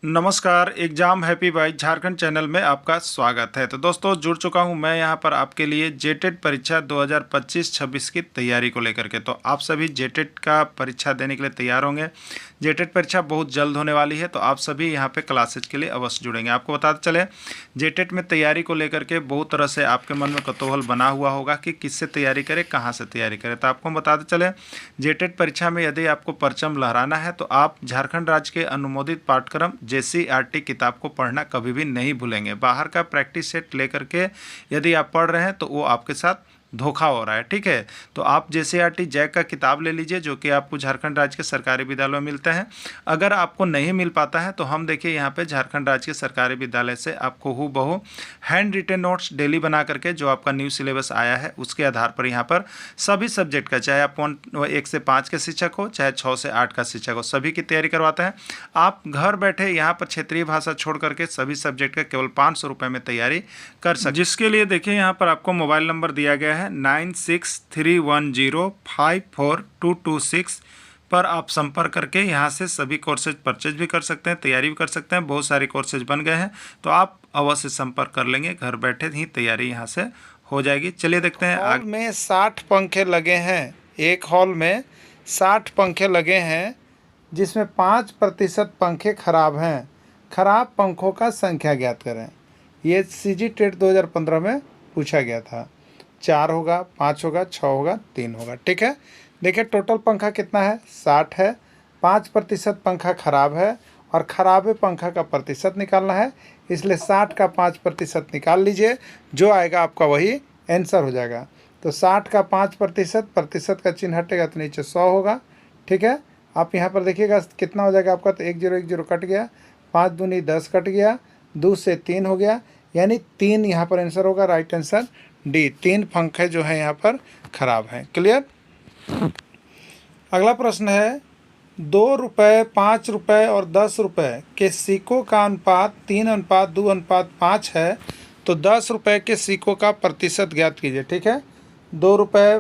नमस्कार, exam happy by Jharkhand channel में आपका स्वागत है। तो दोस्तों जुड़ चुका हूं मैं यहां पर आपके लिए जेटेट परीक्षा 2025-26 की तैयारी को लेकर के। तो आप सभी जेटेट का परीक्षा देने के लिए तैयार होंगे। जेटेट परीक्षा बहुत जल्द होने वाली है, तो आप सभी यहां पे क्लासेज के लिए अवश्य जुड़ेंगे। आपको बताते चले, जेटेट में तैयारी को लेकर के बहुत तरह से आपके मन में कौतूहल बना हुआ होगा कि किससे तैयारी करें, कहाँ से तैयारी करें। तो आपको बताते चले, जेटेट परीक्षा में यदि आपको परचम लहराना है तो आप झारखंड राज्य के अनुमोदित पाठ्यक्रम JCERT किताब को पढ़ना कभी भी नहीं भूलेंगे। बाहर का प्रैक्टिस सेट लेकर के यदि आप पढ़ रहे हैं तो वो आपके साथ धोखा हो रहा है, ठीक है। तो आप JCERT जैक का किताब ले लीजिए, जो कि आपको झारखंड राज्य के सरकारी विद्यालयों में मिलते हैं। अगर आपको नहीं मिल पाता है तो हम देखिए यहाँ पे झारखंड राज्य के सरकारी विद्यालय से आपको हूबहू हैंड रिटेन नोट्स डेली बना करके, जो आपका न्यू सिलेबस आया है उसके आधार पर यहाँ पर सभी सब्जेक्ट का, चाहे आप 1 से 5 के शिक्षक हो, चाहे 6 से 8 का शिक्षक हो, सभी की तैयारी करवाते हैं। आप घर बैठे यहाँ पर क्षेत्रीय भाषा छोड़ करके सभी सब्जेक्ट का केवल 500 रुपये में तैयारी कर सकते, जिसके लिए देखिए यहाँ पर आपको मोबाइल नंबर दिया गया है 9631054226 पर आप संपर्क करके यहाँ से सभी कोर्सेज परचेज भी कर सकते हैं, तैयारी भी कर सकते हैं। बहुत सारे कोर्सेज बन गए हैं, तो आप अवश्य संपर्क कर लेंगे, घर बैठे ही तैयारी यहाँ से हो जाएगी। चलिए देखते हैं हॉल में 60 पंखे लगे हैं। एक हॉल में 60 पंखे लगे हैं, जिसमें 5% पंखे खराब हैं। खराब पंखों का संख्या ज्ञात करें। ये CG टेट 2015 में पूछा गया था। 4 होगा, 5 होगा, 6 होगा, 3 होगा, ठीक है। देखिए टोटल पंखा कितना है, 60 है। 5% पंखा खराब है और ख़राब पंखा का प्रतिशत निकालना है, इसलिए 60 का 5% निकाल लीजिए, जो आएगा आपका वही आंसर हो जाएगा। तो 60 का 5%, प्रतिशत का चिन्ह हटेगा तो नीचे 100 होगा, ठीक है। आप यहाँ पर देखिएगा कितना हो जाएगा आपका, तो 1 0 1 0 कट गया, 5 दूनी 10 कट गया, 2 से 3 हो गया, यानी 3 यहाँ पर आंसर होगा। राइट आंसर डी, 3 पंखे जो है यहाँ पर खराब हैं। क्लियर। अगला प्रश्न है, 2 रुपये, 5 रुपये और 10 रुपये के सिक्कों का अनुपात 3:2:5 है, तो 10 रुपये के सिक्कों का प्रतिशत ज्ञात कीजिए, ठीक है। 2 रुपये,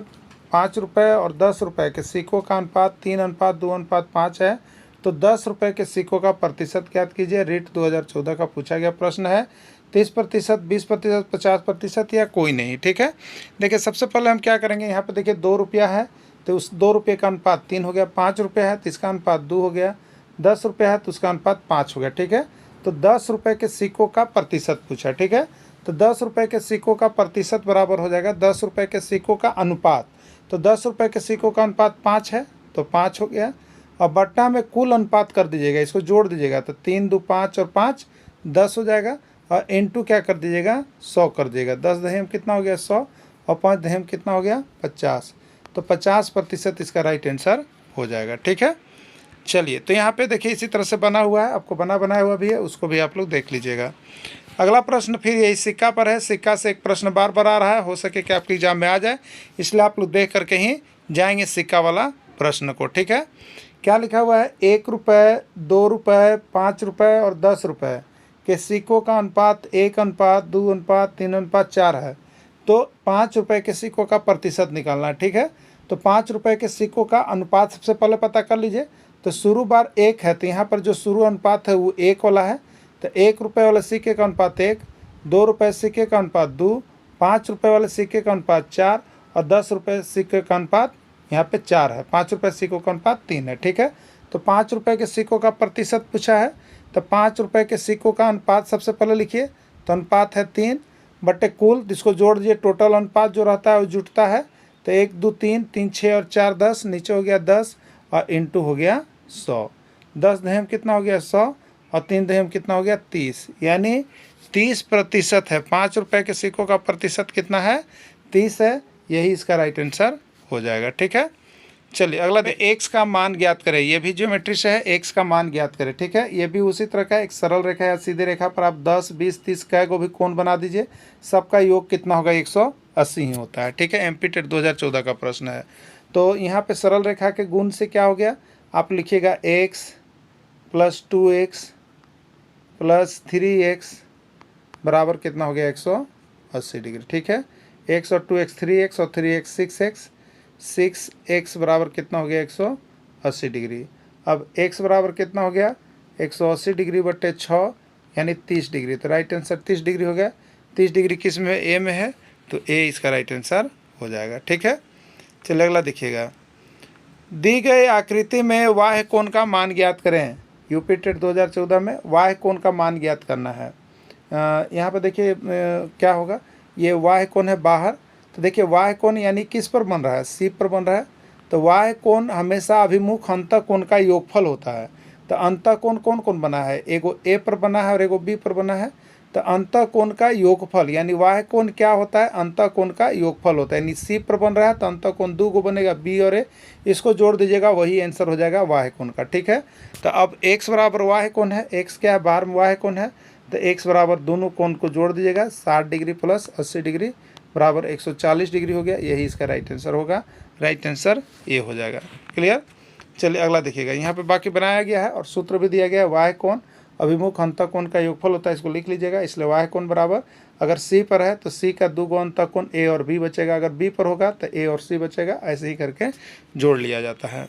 5 रुपये और 10 रुपये के सिक्कों का अनुपात 3:2:5 है, तो 10 रुपये के सिक्कों का प्रतिशत ज्ञात कीजिए। रीट 2014 का पूछा गया प्रश्न है। 30%, 20%, 50% या कोई नहीं, ठीक है। देखिए सबसे पहले हम क्या करेंगे, यहाँ पर देखिए 2 रुपया है तो उस 2 रुपये का अनुपात 3 हो गया। 5 रुपये है तो इसका अनुपात 2 हो गया। 10 रुपये है तो उसका अनुपात 5 हो गया, ठीक है। तो 10 रुपये के सिक्कों का प्रतिशत पूछा, ठीक है। तो 10 रुपये के सिक्कों का प्रतिशत बराबर हो जाएगा 10 रुपये के सिक्कों का अनुपात। तो 10 रुपये के सिक्कों का अनुपात 5 है तो 5 हो गया। और बट्टा में कुल अनुपात कर दीजिएगा, इसको जोड़ दीजिएगा, तो 3 2 5 और 5 10 हो जाएगा। और इंटू क्या कर दीजिएगा, 100 कर दीजिएगा। 10 दहेम कितना हो गया, 100, और 5 दहेम कितना हो गया, 50। तो 50% इसका राइट आंसर हो जाएगा, ठीक है। चलिए, तो यहाँ पे देखिए इसी तरह से बना हुआ है, आपको बनाया हुआ भी है, उसको भी आप लोग देख लीजिएगा। अगला प्रश्न फिर यही सिक्का पर है। सिक्का से एक प्रश्न बार बार आ रहा है, हो सके कि आपके एग्जाम में आ जाए, इसलिए आप लोग देख करके ही जाएंगे सिक्का वाला प्रश्न को, ठीक है। क्या लिखा हुआ है, 1 रुपये, 2 रुपये, 5 रुपये और 10 रुपये के सिक्कों का अनुपात 1:2:3:4 है, तो 5 रुपये के सिक्कों का प्रतिशत निकालना है, ठीक है। तो 5 रुपये के सिक्कों का अनुपात सबसे पहले पता कर लीजिए। तो शुरू बार 1 है, तो यहाँ पर जो शुरू अनुपात है वो 1 वाला है, तो 1 रुपये वाले सिक्के का अनुपात 1, 2 रुपये सिक्के का अनुपात 2, 5 रुपये वाले सिक्के का अनुपात 4 और 10 रुपये सिक्के का अनुपात यहाँ पे 4 है। 5 रुपये सिक्कों का अनुपात 3 है, ठीक है। तो 5 रुपये के सिक्कों का प्रतिशत पूछा है, तो 5 रुपये के सिक्कों का अनुपात सबसे पहले लिखिए। तो अनुपात है 3 बटे कुल, जिसको जोड़ दीजिए, टोटल अनुपात जो रहता है वो जुटता है। तो 1 2 3, 3 6 और 4 10, नीचे हो गया 10 और इंटू हो गया 100। 10 दहेम कितना हो गया, 100, और 3 दहेम कितना हो गया, 30, यानी 30% है। 5 रुपये के सिक्कों का प्रतिशत कितना है, 30 है। यही इसका राइट आंसर हो जाएगा, ठीक है। चलिए अगला एक्स का मान ज्ञात करें। ये भी ज्योमेट्री से है, एक्स का मान ज्ञात करें, ठीक है। ये भी उसी तरह का एक सरल रेखा या सीधी रेखा पर आप 10 20 30 कै को भी कोण बना दीजिए, सबका योग कितना होगा, 180 ही होता है, ठीक है। MP टेट 2014 का प्रश्न है। तो यहाँ पे सरल रेखा के गुण से क्या हो गया, आप लिखिएगा x + 2x + 3x बराबर कितना हो गया, 180 डिग्री, ठीक है। x और 2x 3x और 3x 6x, 6x बराबर कितना हो गया, 180 डिग्री। अब x बराबर कितना हो गया, 180 डिग्री बटे 6 यानी 30 डिग्री। तो राइट आंसर 30 डिग्री हो गया। 30 डिग्री किस में है? ए में है, तो ए इसका राइट आंसर हो जाएगा। ठीक है, चलिए अगला देखिएगा। दी गई आकृति में वाह्य कोण का मान ज्ञात करें। यूपी टेट 2014 में वाह्य कोण का मान ज्ञात करना है। यहाँ पर देखिए क्या होगा, ये वाह्य कोण है बाहर, तो देखिए वाह्य कोण यानी किस पर बन रहा है? सी पर बन रहा है। तो वाह्य कोण हमेशा अभिमुख अंतः कोण का योगफल होता है। तो अंतः कोण कौन कौन बना है? एगो ए पर बना है और एगो बी पर बना है। तो अंतः कोण का योगफल यानी वाह्य कोण क्या होता है? अंतः कोण का योगफल होता है। यानी सी पर बन रहा है तो अंतः कोण 2 गो बनेगा, बी और ए, इसको जोड़ दीजिएगा, वही आंसर हो जाएगा वाह्य कोण का। ठीक है, तो अब x बराबर वाह्य कोण है, x क्या है? बाहर में वाह्य कोण है, तो x बराबर दोनों कोण को जोड़ दीजिएगा, 60 डिग्री प्लस 80 डिग्री बराबर 140 डिग्री हो गया। यही इसका राइट आंसर होगा। राइट आंसर ये हो जाएगा। क्लियर? चलिए अगला देखिएगा। यहाँ पे बाकी बनाया गया है और सूत्र भी दिया गया है। वाह्य कोण अभिमुख अंतः कोण का योगफल होता है, इसको लिख लीजिएगा। इसलिए वाह्य कोण बराबर, अगर सी पर है तो सी का 2 गो अंतः कोण ए और बी बचेगा, अगर बी पर होगा तो ए और सी बचेगा। ऐसे ही करके जोड़ लिया जाता है।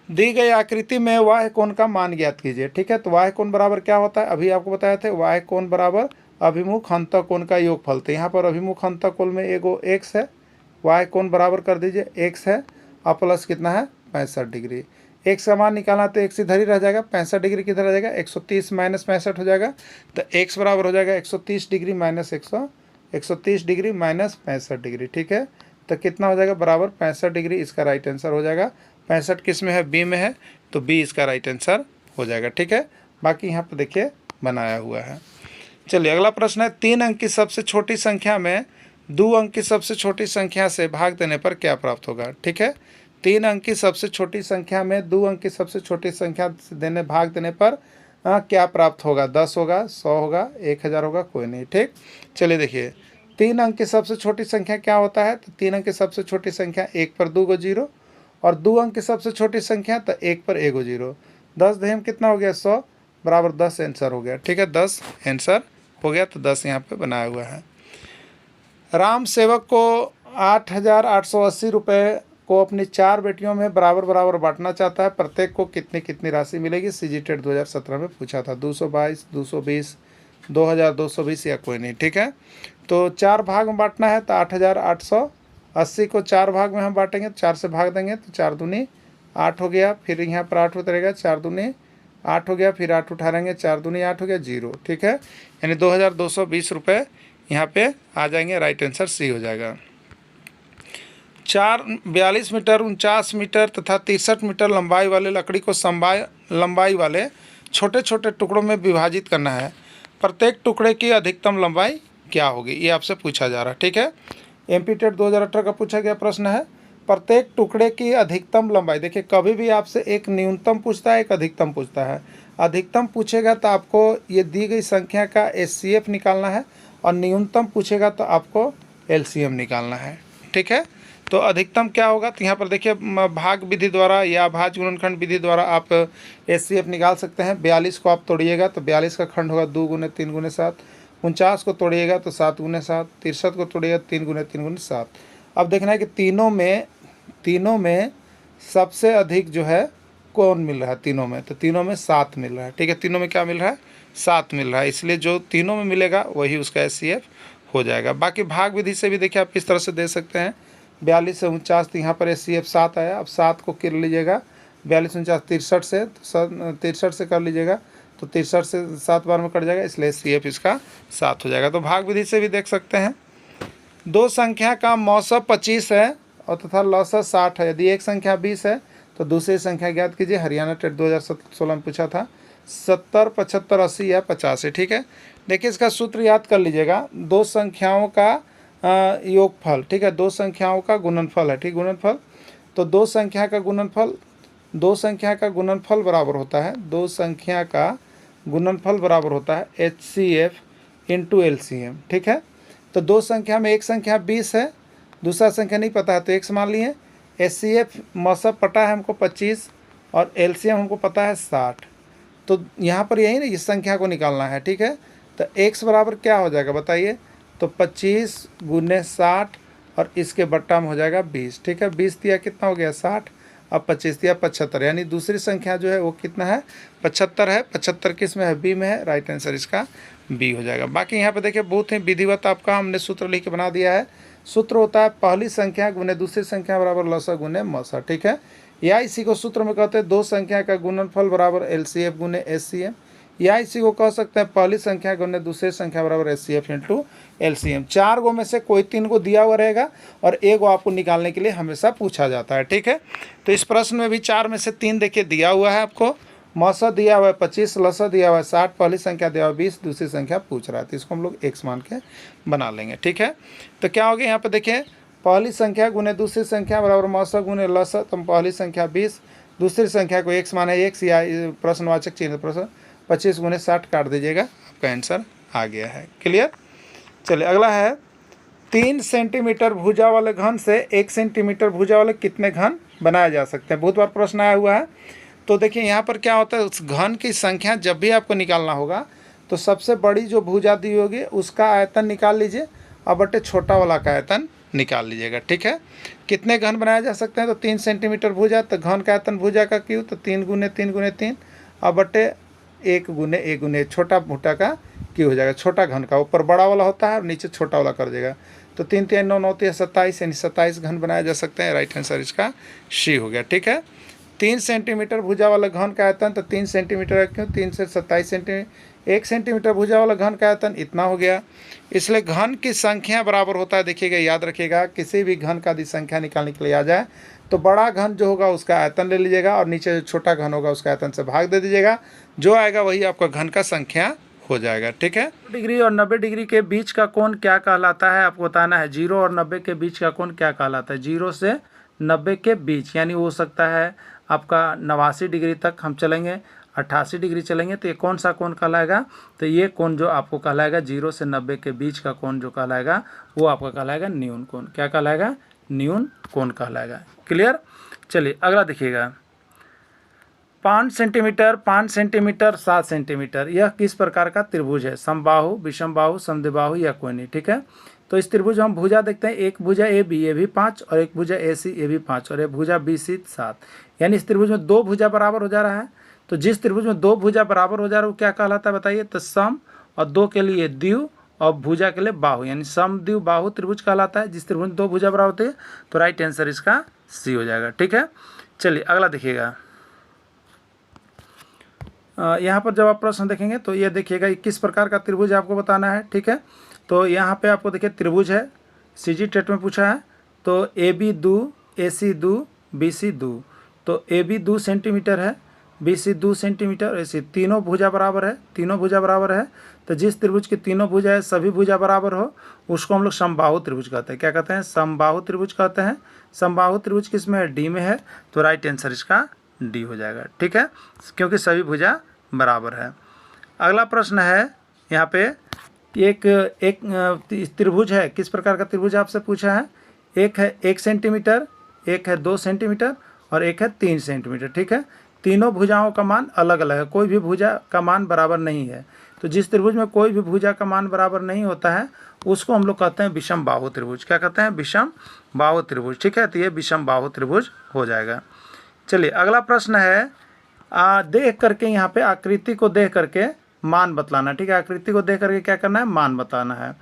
दी गई आकृति में वाह्य कोण का मान ज्ञात कीजिए। ठीक है, तो वाह्य कोण बराबर क्या होता है? अभी आपको बताया था, वाह्य कोण बराबर अभिमुख अंतः कोण का योगफल। तो यहाँ पर अभिमुख अंतः कोण में एगो x है, वाह्य कोण बराबर कर दीजिए x है और प्लस कितना है? 65 डिग्री। x का मान निकालना तो x इधर ही रह जाएगा, 65 डिग्री किधर रह जाएगा? 130 माइनस 65 हो जाएगा। तो x बराबर हो जाएगा 130 degree minus 130 degree minus 65 degree. ठीक है, तो कितना हो जाएगा? बराबर 65 डिग्री इसका राइट आंसर हो जाएगा। 65 किस में है? बी में है, तो बी इसका राइट आंसर हो जाएगा। ठीक है, बाकी यहाँ पर देखिए बनाया हुआ है। चलिए अगला प्रश्न है, 3 अंक की सबसे छोटी संख्या में 2 अंक की सबसे छोटी संख्या से भाग देने पर क्या प्राप्त होगा? ठीक है, 3 अंक की सबसे छोटी संख्या में 2 अंक की सबसे छोटी संख्या से भाग देने पर क्या प्राप्त होगा? 10 होगा, 100 होगा, 1000 होगा, कोई नहीं। ठीक, चलिए देखिए 3 अंक की सबसे छोटी संख्या क्या होता है? तो 3 अंक की सबसे छोटी संख्या 1 पर 2 गो जीरो, और 2 अंक की सबसे छोटी संख्या तो 1 पर 1 गो जीरो। 10 दहेम कितना हो गया? 100 बराबर 10 आंसर हो गया। ठीक है, 10 आंसर हो गया, तो 10 यहाँ पे बनाया हुआ है। राम सेवक को 8880 रुपये को अपनी 4 बेटियों में बराबर बराबर बांटना चाहता है। प्रत्येक को कितनी कितनी राशि मिलेगी? सीजी टेट 2017 में पूछा था। 222, 220, 2220 या कोई नहीं। ठीक है, तो 4 भाग में बांटना है, तो 8880 को 4 भाग में हम बांटेंगे, तो 4 से भाग देंगे तो 4 दूनी 8 हो गया। फिर यहाँ पर 8 उतरेगा, 4 दूनी 8 हो गया, फिर 8 उठाएंगे, 4 दूनी 8 हो गया, 0। ठीक है, यानी 2220 रुपये यहाँ पे आ जाएंगे। राइट आंसर सी हो जाएगा। 42 मीटर, 49 मीटर तथा 63 मीटर लंबाई वाले लकड़ी को लंबाई वाले छोटे छोटे टुकड़ों में विभाजित करना है। प्रत्येक टुकड़े की अधिकतम लंबाई क्या होगी? ये आपसे पूछा जा रहा है। ठीक है, एमपी टेट 2018 का पूछा गया प्रश्न है। प्रत्येक टुकड़े की अधिकतम लंबाई, देखिए कभी भी आपसे एक न्यूनतम पूछता है, एक अधिकतम पूछता है। अधिकतम पूछेगा तो आपको ये दी गई संख्या का एचसीएफ निकालना है, और न्यूनतम पूछेगा तो आपको एलसीएम निकालना है। ठीक है, तो अधिकतम क्या होगा? तो यहाँ पर देखिए भाग विधि द्वारा या भाज्य गुणनखंड विधि द्वारा आप एचसीएफ निकाल सकते हैं। 42 को आप तोड़िएगा तो 42 का खंड होगा 2 गुने 3 गुने 7। 49 को तोड़िएगा तो 7 गुने 7। 63 को तोड़िएगा 3 गुने 3 गुने 7। अब देखना है कि तीनों में सबसे अधिक जो है कौन मिल रहा है? तीनों में, तो तीनों में 7 मिल रहा है। ठीक है, तीनों में क्या मिल रहा है? 7 मिल रहा है, इसलिए जो तीनों में मिलेगा वही उसका एचसीएफ हो जाएगा। बाकी भाग विधि से भी देखिए आप किस तरह से दे सकते हैं। 42 से 49, तो यहाँ पर एचसीएफ 7 आया। अब 7 को कर लीजिएगा, 42 49 63 से, तो 63 से कर लीजिएगा, तो 63 से 7 बार में कट जाएगा, इसलिए एचसीएफ इसका 7 हो जाएगा। तो भाग विधि से भी देख सकते हैं। 2 संख्या का मौसम 25 है और तथा लौसत 60 है। यदि एक संख्या 20 है तो दूसरी संख्या ज्ञात कीजिए। हरियाणा टेट 2016 में पूछा था। 70, 75, 80 या 50 है। ठीक है, देखिए इसका सूत्र याद कर लीजिएगा। 2 संख्याओं का योगफल, ठीक है, 2 संख्याओं का गुणनफल है। ठीक, गुणनफल, तो 2 संख्या का गुणनफल बराबर होता है, 2 संख्या का गुणनफल बराबर होता है एचसीएफ इंटू एलसीएम। ठीक है, तो 2 संख्या में एक संख्या 20 है, दूसरा संख्या नहीं पता है तो x मान लिए। एचसीएफ मौसम पता है हमको 25 और एलसीएम हमको पता है 60। तो यहाँ पर यही ना इस संख्या को निकालना है। ठीक है, तो x बराबर क्या हो जाएगा बताइए? तो 25 गुने 60 और इसके बट्टा में हो जाएगा 20। ठीक है, 20 दिया कितना हो गया? 60, अब 25 दिया 75, यानी दूसरी संख्या जो है वो कितना है 75 है। 75 किस में है, बी में है। राइट आंसर इसका बी हो जाएगा। बाकी यहाँ पे देखिए बहुत ही विधिवत आपका हमने सूत्र लिख के बना दिया है। सूत्र होता है पहली संख्या गुने दूसरी संख्या बराबर लसा गुने मसा, ठीक है। या इसी को सूत्र में कहते हैं दो संख्या का गुणनफल बराबर एलसीएफ गुने एचसीएफ, या इसी को कह सकते हैं पहली संख्या गुने दूसरी संख्या बराबर एचसीएफ इंटू एलसीएम। 4 गो में से कोई 3 गो दिया हुआ रहेगा और एक गो आपको निकालने के लिए हमेशा पूछा जाता है, ठीक है। तो इस प्रश्न में भी 4 में से 3 देखिए दिया हुआ है आपको। मौसा दिया हुआ है 25, लसा दिया हुआ है 60, पहली संख्या दिया हुआ है 20, दूसरी संख्या पूछ रहा है, तो इसको हम लोग x मान के बना लेंगे, ठीक है। तो क्या हो गया यहाँ पे देखिए, पहली संख्या गुने दूसरी संख्या बराबर मौसा गुने लसा, तो पहली संख्या 20, दूसरी संख्या को x माने x, या प्रश्नवाचक चिन्ह प्रश्न 25 गुने 60 काट दीजिएगा, आपका आंसर आ गया है। क्लियर। चलिए अगला है 3 सेंटीमीटर भुजा वाले घन से 1 सेंटीमीटर भुजा वाले कितने घन बनाए जा सकते हैं। बहुत बार प्रश्न आया हुआ है। तो देखिए यहाँ पर क्या होता है, उस घन की संख्या जब भी आपको निकालना होगा तो सबसे बड़ी जो भुजा दी होगी उसका आयतन निकाल लीजिए और बटे छोटा वाला का आयतन निकाल लीजिएगा, ठीक है। कितने घन बनाए जा सकते हैं, तो 3 सेंटीमीटर भुजा, तो घन का आयतन भुजा का क्यू, तो 3 गुने 3 गुने 3 और बटे 1 गुने 1 गुने छोटा भुट्टा का क्यू हो जाएगा। छोटा घन का ऊपर बड़ा वाला होता है और नीचे छोटा वाला कर देगा। तो 3 3 9 9 27, यानी 27 घन बनाए जा सकते हैं। राइट आंसर इसका सी हो गया, ठीक है। 3 सेंटीमीटर भुजा वाला घन का आयतन, तो 3 सेंटीमीटर क्यों, 3 से 27 सेंटीमीटर। 1 सेंटीमीटर भुजा वाला घन का आयतन इतना हो गया। इसलिए घन की संख्या बराबर होता है, देखिएगा याद रखिएगा, किसी भी घन का यदि संख्या निकालने के लिए आ जाए तो बड़ा घन जो होगा उसका आयतन ले लीजिएगा और नीचे जो छोटा घन होगा उसका आयतन से भाग दे दीजिएगा, जो आएगा वही आपका घन का संख्या हो जाएगा, ठीक है। डिग्री और 90 डिग्री के बीच का कोण क्या कहलाता है, आपको बताना है। 0 और 90 के बीच का कोण क्या कहलाता है। 0 से 90 के बीच, यानी हो सकता है आपका 89 डिग्री तक हम चलेंगे, 88 डिग्री चलेंगे, तो ये कौन सा कोण कहलाएगा, तो ये कोण जो आपको कहलाएगा 0 से 90 के बीच का कोण जो कहलाएगा वो आपका कहलाएगा न्यून कोण। क्या कहलाएगा, न्यून कोण कहलाएगा। क्लियर। चलिए अगला देखिएगा, 5 सेंटीमीटर 5 सेंटीमीटर 7 सेंटीमीटर, यह किस प्रकार का त्रिभुज है। समबाहु, विषमबाहु, समद्विबाहु या कोई नहीं, ठीक है। तो इस त्रिभुज में हम भुजा देखते हैं, एक भुजा ए बी, ये भी 5, और एक भुजा ए सी, ये भी 5, और एक भुजा बी सी 7, यानी इस त्रिभुज में 2 भुजा बराबर हो जा रहा है। तो जिस त्रिभुज में 2 भुजा बराबर हो जा रहा है वो क्या कहलाता है बताइए, तो सम, और 2 के लिए द्विव और भुजा के लिए बाहु, यानी सम द्विव बाहु त्रिभुज कहलाता है। जिस त्रिभुज में 2 भुजा बराबर होती है तो राइट आंसर इसका सी हो जाएगा, ठीक है। चलिए अगला देखिएगा, यहाँ पर जब आप प्रश्न देखेंगे तो ये देखिएगा किस प्रकार का त्रिभुज आपको बताना है, ठीक है। तो यहाँ पे आपको देखिए त्रिभुज है, सीजी टेट में पूछा है, तो A B 2, A C 2, B C 2, तो ए बी 2 सेंटीमीटर है, बी सी 2 सेंटीमीटर, ए सी, तीनों भुजा बराबर है, तीनों भुजा बराबर है। तो जिस त्रिभुज की तीनों भुजा है सभी भुजा बराबर हो उसको हम लोग समबाहु त्रिभुज कहते हैं। क्या कहते हैं, समबाहु त्रिभुज कहते हैं। समबाहु त्रिभुज किस में है, डी में है, तो राइट आंसर इसका डी हो जाएगा, ठीक है, क्योंकि सभी भुजा बराबर है। अगला प्रश्न है यहाँ पे, एक त्रिभुज है, किस प्रकार का त्रिभुज आपसे पूछा है। एक है 1 सेंटीमीटर, एक है 2 सेंटीमीटर और एक है 3 सेंटीमीटर, ठीक है। तीनों भुजाओं का मान अलग अलग है, कोई भी भुजा का मान बराबर नहीं है। तो जिस त्रिभुज में कोई भी भुजा का मान बराबर नहीं होता है उसको हम लोग कहते हैं विषम बाहु त्रिभुज। क्या कहते हैं, विषम बाहु त्रिभुज, ठीक है। तो ये विषम बाहु त्रिभुज हो जाएगा। चलिए अगला प्रश्न है, देख करके यहाँ पे आकृति को देख करके मान बतलाना, ठीक है। आकृति को देख करके क्या करना है, मान बताना है।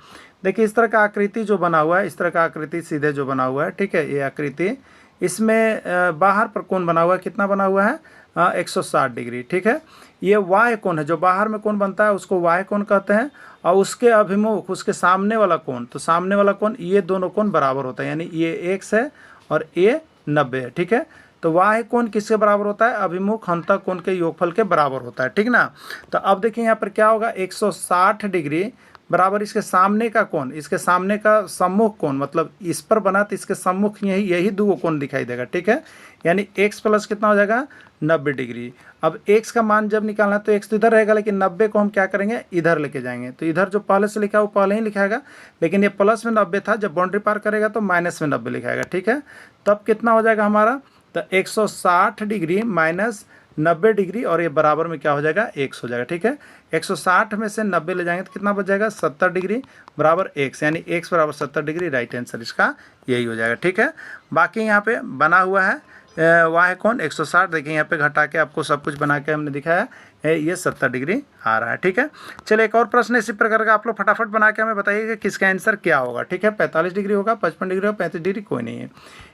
देखिए इस तरह का आकृति जो बना हुआ है, इस तरह का आकृति सीधे जो बना हुआ है, ठीक है, ये आकृति, इसमें बाहर पर कोण बना हुआ है, कितना बना हुआ है, 160 डिग्री, ठीक है। ये वाय कोण है, जो बाहर में कोण बनता है उसको वाय कोण कहते हैं, और उसके अभिमुख उसके सामने वाला कोण, तो सामने वाला कोण, ये दोनों कोण बराबर होता है, यानी ये x है और ये 90 है, ठीक है। तो वाय कोण किसके बराबर होता है, अभिमुख हंतक कोण के योगफल के बराबर होता है, ठीक ना। तो अब देखिए यहाँ पर क्या होगा, 160 डिग्री बराबर इसके सामने का कोण, इसके सामने का सम्मुख कोण, मतलब इस पर बना तो इसके सम्मुख यही दो कोण दिखाई देगा, ठीक है। यानी x प्लस कितना हो जाएगा, 90 डिग्री। अब x का मान जब निकालना है तो x तो इधर रहेगा, लेकिन 90 को हम क्या करेंगे, इधर लेके जाएंगे। तो इधर जो पहले से लिखा है वो पहले ही लिखाएगा, लेकिन ये प्लस में 90 था, जब बाउंड्री पार करेगा तो माइनस में 90 लिखाएगा, ठीक है। तब कितना हो जाएगा हमारा, तो 160 डिग्री माइनस 90 डिग्री, और ये बराबर में क्या हो जाएगा, x हो जाएगा, ठीक है। 160 में से 90 ले जाएंगे तो कितना बच जाएगा, 70 डिग्री बराबर x, यानी x बराबर 70 डिग्री। राइट आंसर इसका यही हो जाएगा, ठीक है। बाकी यहाँ पे बना हुआ है वाह कौन 160। देखिए यहाँ पे घटा के आपको सब कुछ बना के हमने दिखाया है, ये 70 डिग्री आ रहा है। ठीक है, चलिए एक और प्रश्न इसी प्रकार का आप लोग फटाफट बना के हमें बताइए कि किसका आंसर क्या होगा। ठीक है, 45 डिग्री होगा, 55 डिग्री होगा, 35 डिग्री कोई नहीं है।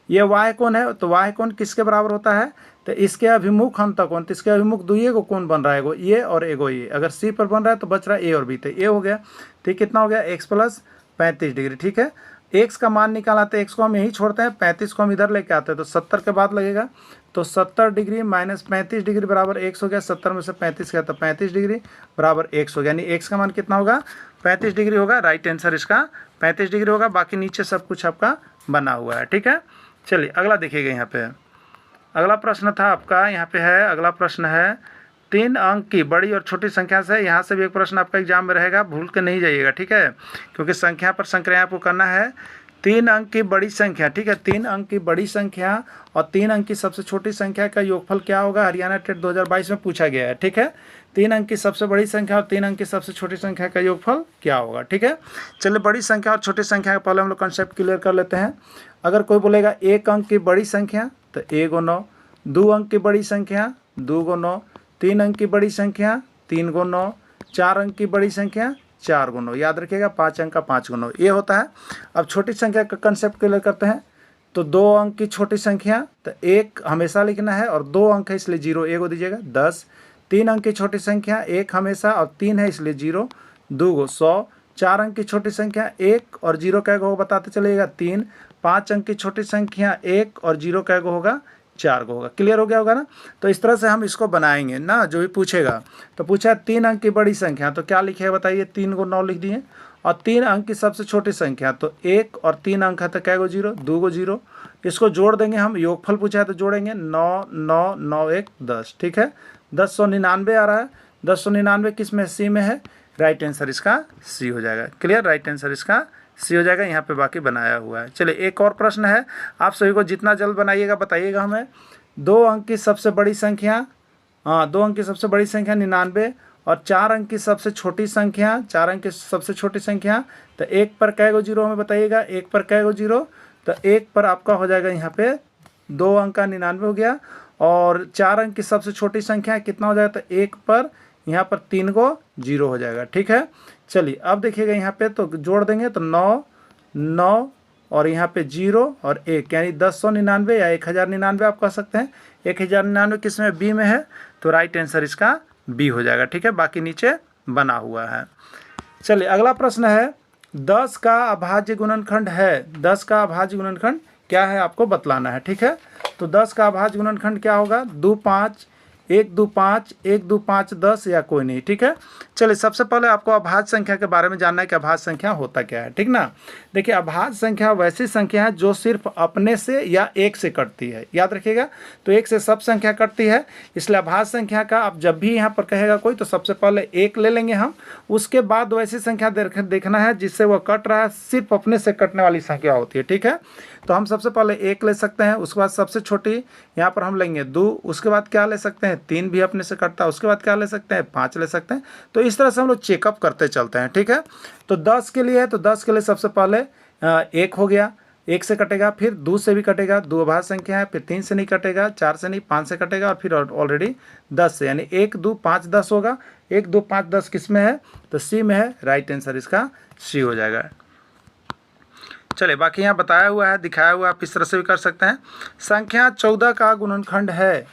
ये वाह कौन है, तो वाह कौन किसके बराबर होता है, तो इसके अभिमुख अंतकोण, तो इसके अभिमुख दुइये को कौन बन रहा है, एगो ये और एगो ये। अगर सी पर बन रहा है तो बच रहा है ए और बी, तो ए हो गया। ठीक, कितना हो गया, x प्लस 35 डिग्री। ठीक है, x का मान निकाला तो x को हम यहीं छोड़ते हैं, 35 को हम इधर लेके आते हैं, तो 70 के बाद लगेगा, तो 70 डिग्री माइनस 35 डिग्री बराबर x हो गया। 70 में से 35 गया तो 35 डिग्री बराबर x हो गया, यानी x का मान कितना होगा, 35 डिग्री होगा। राइट आंसर इसका 35 डिग्री होगा। बाकी नीचे सब कुछ आपका बना हुआ है। ठीक है, चलिए अगला देखिएगा। यहाँ पे अगला प्रश्न था आपका, यहाँ पे है अगला प्रश्न है 3 अंक की बड़ी और छोटी संख्या से। यहाँ से भी एक प्रश्न आपका एग्जाम में रहेगा, भूल के नहीं जाइएगा। ठीक है, क्योंकि संख्या पर संक्रिया आपको करना है। 3 अंक की बड़ी संख्या, ठीक है, 3 अंक की बड़ी संख्या और 3 अंक की सबसे छोटी संख्या का योगफल क्या होगा, हरियाणा टेट 2022 में पूछा गया है। ठीक है, 3 अंक की सबसे बड़ी संख्या और 3 अंक की सबसे छोटी संख्या का योगफल क्या होगा। ठीक है, चलिए बड़ी संख्या और छोटी संख्या का पहले हम लोग कंसेप्ट क्लियर कर लेते हैं। अगर कोई बोलेगा 1 अंक की बड़ी संख्या तो 1 × 9, 2 अंक की बड़ी संख्या 2 × 9, 3 अंक की बड़ी संख्या 3 × 9, 4 अंक की बड़ी संख्या 4 × 9। याद रखिएगा 5 अंक का 5 × 9 ये होता है। अब छोटी संख्या का कंसेप्ट क्लियर करते हैं। तो 2 अंक की छोटी संख्या तो 1 हमेशा लिखना है और 2 अंक है इसलिए 0 1 को दीजिएगा 10। 3 अंक की छोटी संख्या 1 हमेशा और 3 है इसलिए 0 2 को 100। 4 अंक की छोटी संख्या 1 और 0 का होगा बताते चलिएगा 3। 5 अंक की छोटी संख्या 1 और 0 का होगा 4 को होगा। क्लियर हो गया होगा ना। तो इस तरह से हम इसको बनाएंगे ना, जो भी पूछेगा। तो पूछा 3 अंक की बड़ी संख्या तो क्या लिखे बताइए, 3 को 9 लिख दिए। और 3 अंक की सबसे छोटी संख्या तो 1 और 3 अंक है तो क्या को 0 2 को 0। इसको जोड़ देंगे हम, योगफल पूछा है तो जोड़ेंगे 9 9 9 1 10। ठीक है, 1099 आ रहा है। 1099 किस में, सी में है। राइट आंसर इसका सी हो जाएगा। क्लियर, राइट आंसर इसका सी हो जाएगा। यहाँ पे बाकी बनाया हुआ है। चलिए एक और प्रश्न है, आप सभी को जितना जल्द बनाइएगा बताइएगा हमें। 2 अंक की सबसे बड़ी संख्या, 2 अंक की सबसे बड़ी संख्या 99 और 4 अंक की सबसे छोटी संख्या, 4 अंक की सबसे छोटी संख्या तो 1 पर कै गो 0 हमें बताइएगा, 1 पर कै गो 0 तो 1 पर आपका हो जाएगा यहाँ पे 2 अंक का 99 हो गया। और 4 अंक की सबसे छोटी संख्या कितना हो जाएगा, तो 1 पर यहाँ पर 3 को 0 हो जाएगा। ठीक है, चलिए अब देखिएगा यहाँ पे तो जोड़ देंगे तो 9 9 और यहाँ पे 0 और 1 यानी 1099 या 1099 आप कह सकते हैं। 1099 किस में, बी में है, तो राइट आंसर इसका बी हो जाएगा। ठीक है, बाकी नीचे बना हुआ है। चलिए अगला प्रश्न है 10 का अभाज्य गुणनखंड है। 10 का अभाज्य गुणनखंड क्या है आपको बतलाना है। ठीक है, तो 10 का अभाज्य गुणनखंड क्या होगा, 2 5 1 2 5 1 2 5 10 या कोई नहीं। ठीक है, चलिए सबसे पहले आपको अभाज्य संख्या के बारे में जानना है कि अभाज्य संख्या होता क्या है। ठीक ना, देखिए अभाज्य संख्या वैसी संख्या है जो सिर्फ अपने से या एक से कटती है। याद रखिएगा, तो एक से सब संख्या कटती है, इसलिए अभाज्य संख्या का आप जब भी यहाँ पर कहेगा कोई तो सबसे पहले 1 ले लेंगे हम। उसके बाद वैसी संख्या देखना है जिससे वह कट रहा है, सिर्फ अपने से कटने वाली संख्या होती है। ठीक है, तो हम सबसे पहले 1 ले सकते हैं। उसके बाद सबसे छोटी यहाँ पर हम लेंगे 2। उसके बाद क्या ले सकते हैं, 3 भी अपने से कटता है। उसके बाद क्या ले सकते हैं, 5 ले सकते हैं। तो इस तरह से हम लोग चेकअप करते चलते हैं। ठीक है, तो 10 के लिए है तो 10 के लिए सबसे पहले 1 हो गया, 1 से कटेगा, फिर 2 से भी कटेगा, 2 अभाज्य संख्या है, फिर 3 से नहीं कटेगा, 4 से नहीं 5 से कटेगा, और फिर ऑलरेडी 10 से, यानी 1 2 5 10 होगा। 1 2 5 10 किस में है, तो सी में है। राइट आंसर इसका सी हो जाएगा। चलिए बाकी यहाँ बताया हुआ है, दिखाया हुआ है, आप इस तरह से भी कर सकते हैं। संख्या 14 का गुणनखंड है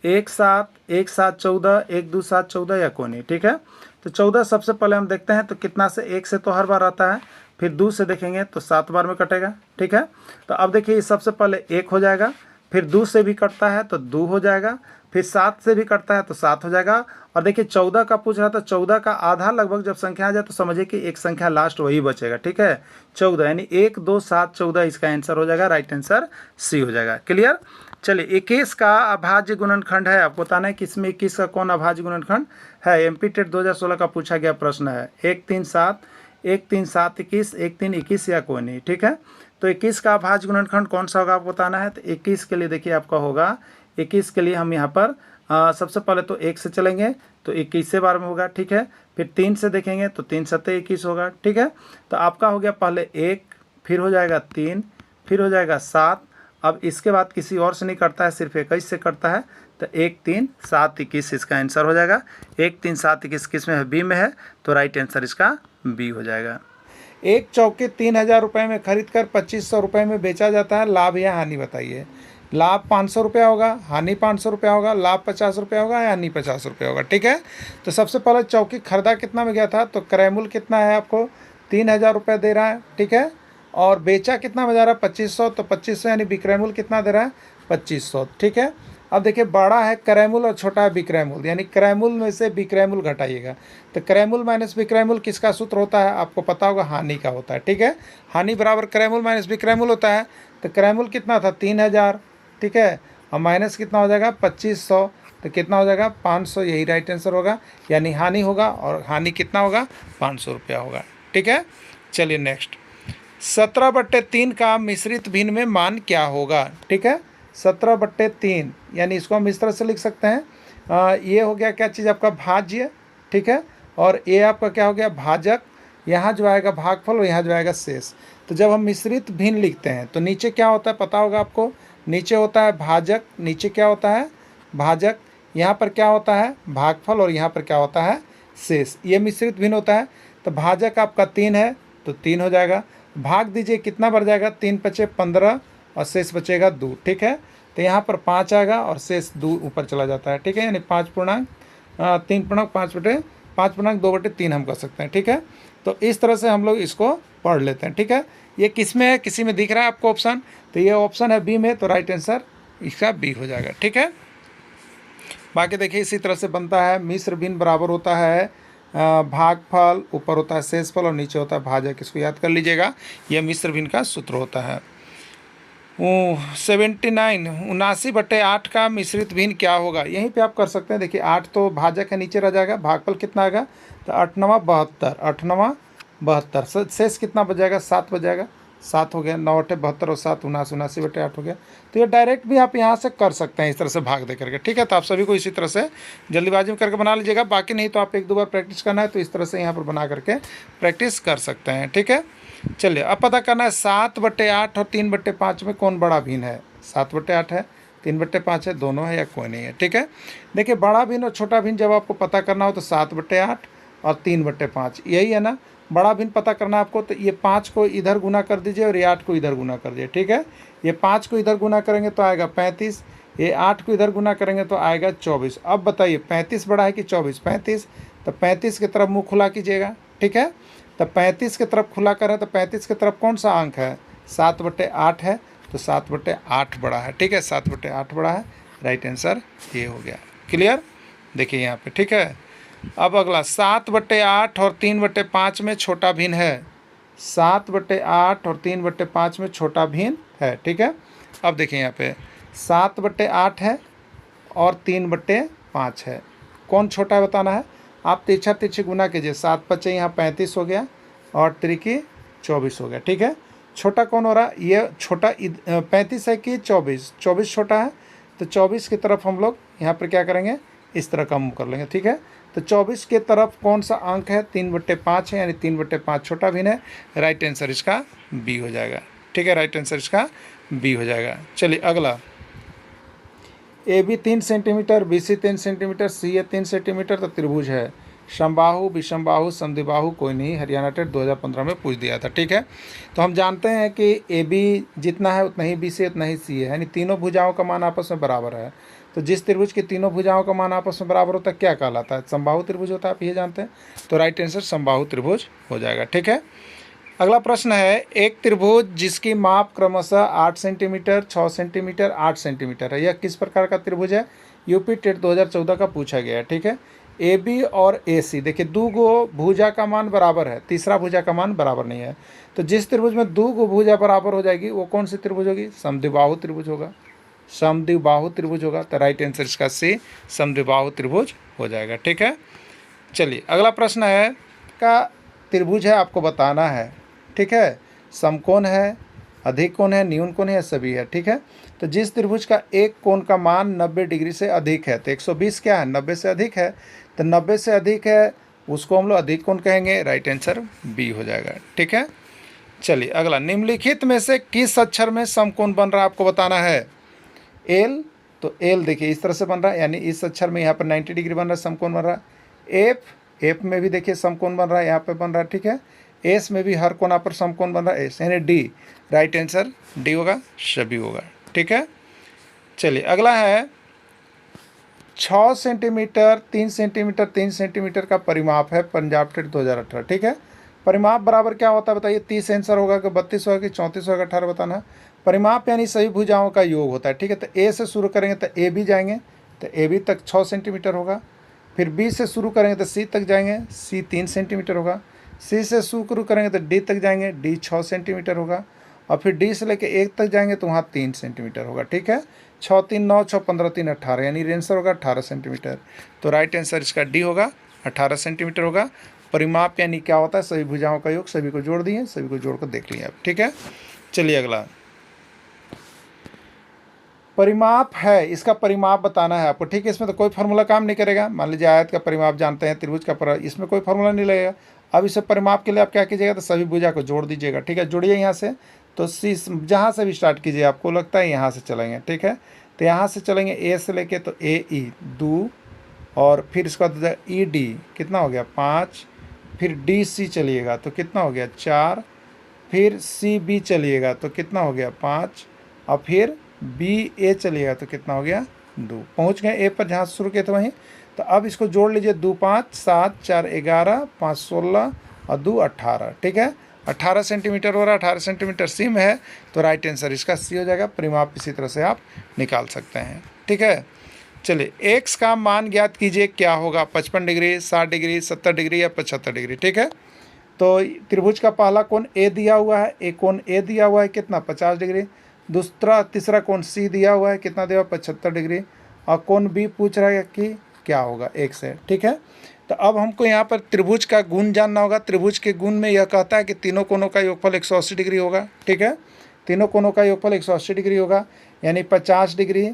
1 7 1 7 14 1 2 7 14 या कोई नहीं। ठीक है, तो 14 सबसे पहले हम देखते हैं तो कितना से, 1 से तो हर बार आता है, फिर 2 से देखेंगे तो 7 बार में कटेगा। ठीक है, तो अब देखिए सबसे पहले 1 हो जाएगा, फिर 2 से भी कटता है तो 2 हो जाएगा, फिर 7 से भी कटता है तो 7 हो जाएगा। और देखिए 14 का पूछ रहा था, 14 का आधा लगभग जब संख्या आ जाए तो समझिए कि एक संख्या लास्ट वही बचेगा। ठीक है, 14 यानी 1 2 7 14 इसका आंसर हो जाएगा। राइट आंसर सी हो जाएगा। क्लियर, चलिए 21 का अभाज्य गुणनखंड है। आपको बताना है कि इसमें 21 का कौन अभाज्य गुणनखंड है। एमपी टेट 2016 का पूछा गया प्रश्न है। 1 3 7 1 3 7 21 1 3 21 या कोई नहीं। ठीक है, तो 21 का अभाज्य गुणनखंड कौन सा होगा आपको बताना है। तो 21 के लिए देखिए आपका होगा, 21 के लिए हम यहाँ पर सबसे पहले तो 1 से चलेंगे तो 21 बार में होगा। ठीक है, फिर 3 से देखेंगे तो 3 7 21 होगा। ठीक है, तो आपका हो गया पहले 1, फिर हो जाएगा 3, फिर हो जाएगा 7 अब इसके बाद किसी और से नहीं करता है, सिर्फ 21 से करता है। तो 1 3 7 21 इसका आंसर हो जाएगा। 1 3 7 21 किस में है? बी में है, तो राइट आंसर इसका बी हो जाएगा। एक चौकी 3,000 रुपये में खरीद कर 2,500 रुपये में बेचा जाता है, लाभ या हानि बताइए। लाभ 500 रुपया होगा, हानि 500 रुपया होगा, लाभ 50 रुपया होगा या हानि 50 रुपया होगा, ठीक है। तो सबसे पहले चौकी खरीदा कितना में गया था, तो क्रय मूल्य कितना है आपको 3,000 रुपये दे रहा है, ठीक है। और बेचा कितना में जा रहा है 2,500, तो 2,500 यानी विक्रय मूल्य कितना दे रहा है 2,500, ठीक है। अब देखिए बड़ा है क्रय मूल्य और छोटा है विक्रय मूल्य, यानी क्रय मूल्य में से विक्रय मूल्य घटाइएगा। तो क्रय मूल्य माइनस विक्रय मूल्य किसका सूत्र होता है, आपको पता होगा, हानि का होता है, ठीक है। हानि बराबर क्रय मूल्य माइनस विक्रय मूल्य होता है। तो क्रय मूल्य कितना था 3,000, ठीक है, और माइनस कितना हो जाएगा 2,500, तो कितना हो जाएगा 500, यही राइट आंसर होगा, यानी हानि होगा, और हानि कितना होगा 500 रुपया होगा, ठीक है। चलिए नेक्स्ट, 17/3 का मिश्रित भिन्न में मान क्या होगा, ठीक है। 17/3 यानी इसको हम इस तरह से लिख सकते हैं, ये हो गया क्या चीज़ आपका भाज्य, ठीक है, और ये आपका क्या हो गया भाजक, यहाँ जो आएगा भागफल और यहाँ जो आएगा शेष। तो जब हम मिश्रित भिन्न लिखते हैं तो नीचे क्या होता है पता होगा आपको, नीचे होता है भाजक, नीचे क्या होता है भाजक, यहाँ पर क्या होता है भागफल और यहाँ पर क्या होता है शेष। ये मिश्रित भिन्न होता है। तो भाजक आपका 3 है तो 3 हो जाएगा, भाग दीजिए कितना बढ़ जाएगा, 3 बचे 15 और शेष बचेगा 2, ठीक है। तो यहाँ पर 5 आएगा और शेष 2 ऊपर चला जाता है, ठीक है, यानी 5.2/3 हम कर सकते हैं, ठीक है। तो इस तरह से हम लोग इसको पढ़ लेते हैं, ठीक है। ये किस में है, किसी में दिख रहा है आपको ऑप्शन, तो ये ऑप्शन है बी में, तो राइट आंसर इसका बी हो जाएगा, ठीक है। बाकी देखिए इसी तरह से बनता है, मिश्र भिन्न बराबर होता है भागफल, ऊपर होता है शेषफल और नीचे होता है भाजक, इसको याद कर लीजिएगा, यह मिश्र भिन्न का सूत्र होता है। 79 का मिश्रित भिन्न क्या होगा, यहीं पे आप कर सकते हैं। देखिए 8 तो भाजक है, नीचे रह जाएगा, भागफल कितना आएगा, तो 8 9 72, शेष कितना बच जाएगा 7 बच जाएगा, 7 हो गया, 9 8 72 और 7 79/8 हो गया। तो ये डायरेक्ट भी आप यहाँ से कर सकते हैं इस तरह से भाग दे करके, ठीक है। तो आप सभी को इसी तरह से जल्दीबाजी में करके बना लीजिएगा, बाकी नहीं तो आप 1-2 बार प्रैक्टिस करना है तो इस तरह से यहाँ पर बना करके प्रैक्टिस कर सकते हैं, ठीक है। चलिए अब पता करना है 7/8 और 3/5 में कौन बड़ा भिन्न है। 7/8 है, 3/5 है, दोनों है या कोई नहीं है, ठीक है। देखिए बड़ा भिन्न और छोटा भिन्न जब आपको पता करना हो तो 7/8 और 3/5 यही है ना। बड़ा भिन्न पता करना आपको, तो ये 5 को इधर गुना कर दीजिए और ये 8 को इधर गुना कर दीजिए, ठीक है। ये 5 को इधर गुना करेंगे तो आएगा 35, ये 8 को इधर गुना करेंगे तो आएगा 24। अब बताइए 35 बड़ा है कि 24, 35, तो 35 की तरफ मुँह खुला कीजिएगा, ठीक है। तो 35 की तरफ खुला करें तो 35 की तरफ कौन सा अंक है 7/8 है, तो 7/8 बड़ा है, ठीक है, 7/8 बड़ा है, राइट आंसर ये हो गया। क्लियर, देखिए यहाँ पे, ठीक है। अब अगला 7/8 और 3/5 में छोटा भिन्न है, 7/8 और 3/5 में छोटा भिन्न है, ठीक है। अब देखिए यहाँ पे 7/8 है और 3/5 है, कौन छोटा है बताना है। आप तिरछा तिरछी गुना कीजिए, 7 बचे यहाँ 35 हो गया और 3 24 हो गया, ठीक है। छोटा कौन हो रहा है, ये छोटा 35 है कि 24, 24 छोटा है, तो 24 की तरफ हम लोग यहाँ पर क्या करेंगे, इस तरह का मुँह कर लेंगे, ठीक है। तो 24 के तरफ कौन सा अंक है 3/5 है, यानी 3/5 छोटा भिन्न है, राइट आंसर इसका बी हो जाएगा, ठीक है, राइट आंसर इसका बी हो जाएगा। चलिए अगला, AB 3 centimetre, BC 3 centimetre, CA 3 centimetre, तो त्रिभुज है। समबाहु विषमबाहु समद्विबाहु कोई नहीं, हरियाणा टेट 2015 में पूछ दिया था, ठीक है। तो हम जानते हैं कि AB जितना है उतना ही BC उतना ही CA है, यानी तीनों भुजाओं का मान आपस में बराबर है। तो जिस त्रिभुज की तीनों भुजाओं का मान आपस में बराबर होता है क्या कहलाता है, समबाहु त्रिभुज होता है, आप ये जानते हैं। तो राइट आंसर समबाहु त्रिभुज हो जाएगा, ठीक है। अगला प्रश्न है, एक त्रिभुज जिसकी माप क्रमशः 8 सेंटीमीटर, 6 सेंटीमीटर, 8 सेंटीमीटर है, यह किस प्रकार का त्रिभुज है, यूपी टेट 2014 का पूछा गया है, ठीक है। AB और AC, देखिए 2 गो भुजा का मान बराबर है, तीसरा भुजा का मान बराबर नहीं है। तो जिस त्रिभुज में 2 गो भुजा बराबर हो जाएगी वो कौन सी त्रिभुज होगी, समद्विबाहु त्रिभुज होगा, समद्विबाहु त्रिभुज होगा। तो राइट आंसर इसका सी, समद्विबाहु त्रिभुज हो जाएगा, ठीक है। चलिए अगला प्रश्न है, का त्रिभुज है आपको बताना है, ठीक है। समकोण है, अधिक कोण है, न्यून कोण है या सभी है, ठीक है। तो जिस त्रिभुज का एक कोण का मान 90 डिग्री से अधिक है, तो 120 क्या है 90 से अधिक है, तो 90 से अधिक है उसको हम लोग अधिक कोण कहेंगे, राइट आंसर बी हो जाएगा, ठीक है। चलिए अगला, निम्नलिखित में से किस अक्षर में समकोण बन रहा है आपको बताना है। एल, तो एल देखिए इस तरह से बन रहा है, यानी इस अक्षर में यहाँ पर 90 डिग्री बन रहा है, समकोण बन रहा है। एफ, एफ में भी देखिए समकोण बन रहा है, यहाँ पे बन रहा है, ठीक है। एस में भी हर कोना पर समकोण बन रहा है, एस, यानी डी, राइट आंसर डी होगा, सभी होगा, ठीक है। चलिए अगला है 6 सेंटीमीटर 3 सेंटीमीटर 3 सेंटीमीटर का परिमाप है, पंजाब टेट 2018, ठीक है। परिमाप बराबर क्या होता है बताइए, 30 आंसर होगा कि 32 होगा कि 34 होगा, 18 बताना है। परिमाप यानी सभी भुजाओं का योग होता है, ठीक है। तो ए से शुरू करेंगे तो ए भी जाएंगे, तो ए भी तक 6 सेंटीमीटर होगा। फिर बी से शुरू करेंगे तो सी तक जाएंगे, सी 3 सेंटीमीटर होगा। सी से शुरू करेंगे तो डी तक जाएंगे, डी 6 सेंटीमीटर होगा। और फिर डी से लेकर 1 तक जाएंगे तो वहाँ 3 सेंटीमीटर होगा, ठीक है। 6 3 9, 6 15 3 18, यानी आंसर होगा 18 सेंटीमीटर। तो राइट आंसर इसका डी होगा, 18 सेंटीमीटर होगा। परिमाप यानी क्या होता है, सभी भुजाओं का योग, सभी को जोड़ दिए, सभी को जोड़ कर देख लिया आप, ठीक है। चलिए अगला, परिमाप है, इसका परिमाप बताना है आपको, ठीक है। इसमें तो कोई फार्मूला काम नहीं करेगा। मान लीजिए आयत का परिमाप जानते हैं, त्रिभुज का इसमें कोई फार्मूला नहीं लगेगा। अब इसे परिमाप के लिए आप क्या कीजिएगा, तो सभी भुजा को जोड़ दीजिएगा, ठीक है। जोड़िए यहाँ से, तो सी जहाँ से भी स्टार्ट कीजिए, आपको लगता है यहाँ से चलेंगे, ठीक है। तो यहाँ से चलेंगे ए से लेके, तो ए ई 2, और फिर इसके बाद ई डी कितना हो गया 5, फिर डी सी चलिएगा तो कितना हो गया 4, फिर सी बी चलिएगा तो कितना हो गया 5, और फिर बी ए चलिएगा तो कितना हो गया 2। पहुँच गए ए पर जहाँ से शुरू किए थे वहीं। तो अब इसको जोड़ लीजिए, 2 5 7 4 11 5 16 और 2 18, ठीक है। 18 सेंटीमीटर हो रहा है, 18 सेंटीमीटर सी में है, तो राइट आंसर इसका सी हो जाएगा। परिमाप इसी तरह से आप निकाल सकते हैं, ठीक है। चलिए एक्स का मान ज्ञात कीजिए, क्या होगा, 55 डिग्री, 60 डिग्री, 70 डिग्री या 75 डिग्री, ठीक है। तो त्रिभुज का पहला कोण ए दिया हुआ है, एक कोण ए दिया हुआ है कितना 50 डिग्री। तीसरा कोण सी दिया हुआ है, कितना दिया हुआ 75 डिग्री। और कोण बी पूछ रहा है कि क्या होगा एक से, ठीक है। तो अब हमको यहाँ पर त्रिभुज का गुण जानना होगा। त्रिभुज के गुण में यह कहता है कि तीनों कोणों का योगफल 180 डिग्री होगा, ठीक है। तीनों कोणों का योगफल 180 डिग्री होगा, यानी 50 degree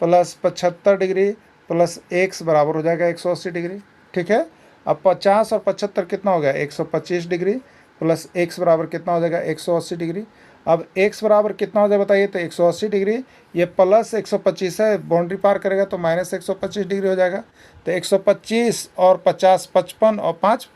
plus 75 degree plus x बराबर हो जाएगा 180 डिग्री, ठीक है। अब 50 और 75 कितना हो गया 125 डिग्री, प्लस एक्स बराबर कितना हो जाएगा 180 डिग्री। अब एक्स बराबर कितना हो जाए बताइए, तो 180 डिग्री, ये प्लस 125 है, बाउंड्री पार करेगा तो माइनस 125 डिग्री हो जाएगा। तो 125 और 50 55 और 5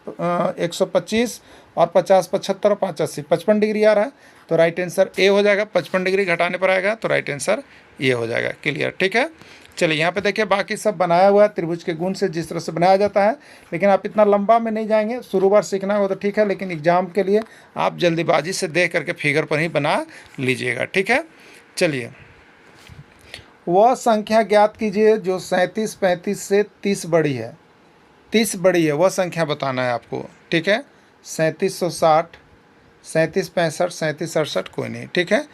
125 और 50 75 और 5 80, 55 डिग्री आ रहा है, तो राइट आंसर ए हो जाएगा। 55 डिग्री घटाने पर आएगा तो राइट आंसर ये हो जाएगा, क्लियर, ठीक है। चलिए यहाँ पे देखिए बाकी सब बनाया हुआ है त्रिभुज के गुण से, जिस तरह से बनाया जाता है, लेकिन आप इतना लंबा में नहीं जाएंगे, शुरू बार सीखना हो तो ठीक है, लेकिन एग्जाम के लिए आप जल्दीबाजी से देख करके फिगर पर ही बना लीजिएगा, ठीक है। चलिए, वह संख्या ज्ञात कीजिए जो 37 35 से 30 बड़ी है, 30 बड़ी है, वह संख्या बताना है आपको, ठीक है। 3760, 37 65, 37 68 कोई नहीं, ठीक है।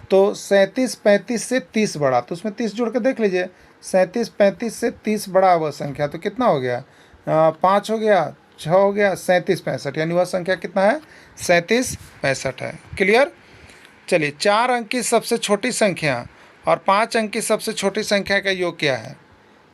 तो 37 35 से 30 बड़ा, तो उसमें 30 जोड़ के देख लीजिए। 37 35 से 30 बड़ा वह संख्या, तो कितना हो गया 5 हो गया, 6 हो गया, 37 65, यानी वह संख्या कितना है 37 65 है, क्लियर। चलिए, 4 अंक की सबसे छोटी संख्या और 5 अंक की सबसे छोटी संख्या का योग क्या है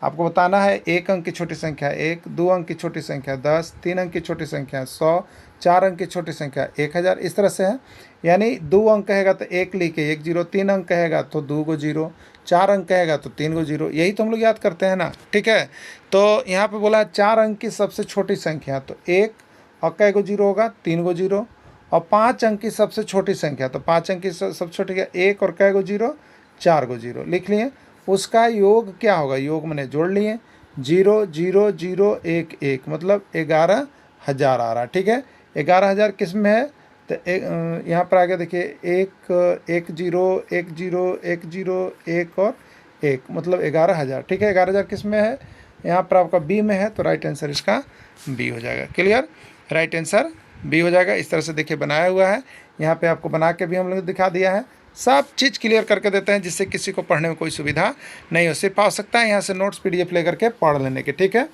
आपको बताना है। 1 अंक की छोटी संख्या 1, 2 अंक की छोटी संख्या 10, 3 अंक की छोटी संख्या 100, 4 अंक की छोटी संख्या 1000, इस तरह से है। यानी 2 अंक कहेगा तो 1 लिखे 1 0, 3 अंक कहेगा तो 2 को 0, 4 अंक कहेगा तो 3 को 0, यही तो हम लोग याद करते हैं ना, ठीक है। तो यहाँ पे बोला है 4 अंक की सबसे छोटी संख्या, तो 1 और कै को 0 होगा 3 को 0, और 5 अंक की सबसे छोटी संख्या, तो 5 अंक की सबसे छोटी क्या 1 और कै को 0, 4 को 0 लिख लिए। उसका योग क्या होगा, योग मैंने जोड़ लिए, 0 0 0 1 1, मतलब 11,000 आ रहा, ठीक है। 11,000 किस में है, तो यहाँ पर आगे देखिए 1 1 0 1 0 1 0 1 और 1, मतलब 11,000, ठीक है। 11,000 किस में है, यहाँ पर आपका बी में है, तो राइट आंसर इसका बी हो जाएगा, क्लियर, राइट आंसर बी हो जाएगा। इस तरह से देखिए बनाया हुआ है, यहाँ पे आपको बना के भी हम लोग दिखा दिया है, सब चीज़ क्लियर करके देते हैं जिससे किसी को पढ़ने में कोई सुविधा नहीं हो। सिर्फ आवश्यकता है यहाँ से नोट्स PDF लेकर के पढ़ लेने की, ठीक है।